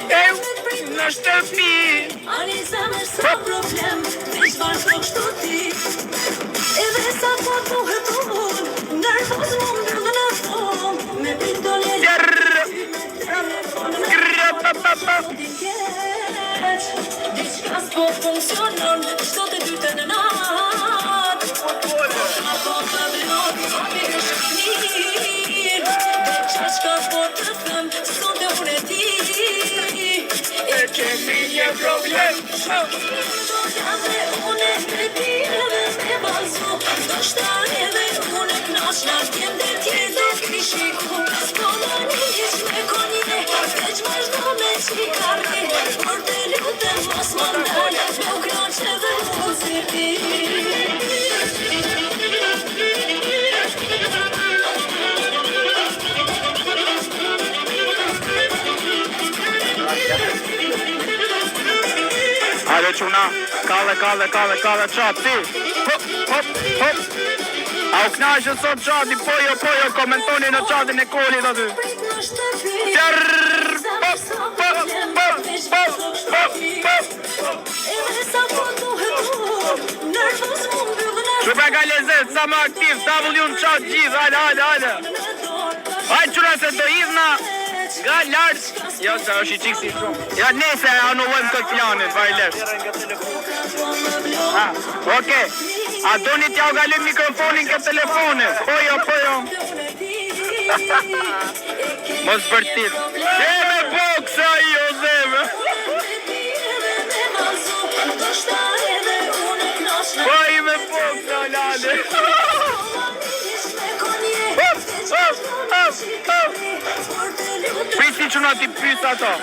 Në shtëpi Ani zemër sa problem Veç vazhdo kështu ti Edhe sa po tuhet ullur Nervoz më mbyllë në fond Me pindolje Diçka s'po funksionon Shto të dyte në nat Po më blok Hapi është mirë Dhe qashka po të thëm Sonde unë e ti E kemi një problem Dhe unë e ti edhe me bazu Do shta edhe unë e knashna Kem dhe tjetë kishiku S'po në një me konje Veç vazhdo me qikarni Por të lutem mos më ndale Nuk knoq edhe muziki Hajde quna, kalle, qati Hop, hop, hop A u knashën sot qati, pojo, komentoni në qatin e kolit aty Qërrrr, pop Shupra ka lezet, sa më aktiv, sa vullion qat gjithë, hajde Hajde quna se do idhna Nga lartë Jo, se është i qikë si shumë Ja, nese anullojmë këtë planit, vajlesh Oke A doni t'ja u galim mikrofonin këtë telefonit Pojo Mos bërtit Zeme boksa jo, zeme Poj me boksa, lale Prisni që nga ti pys ato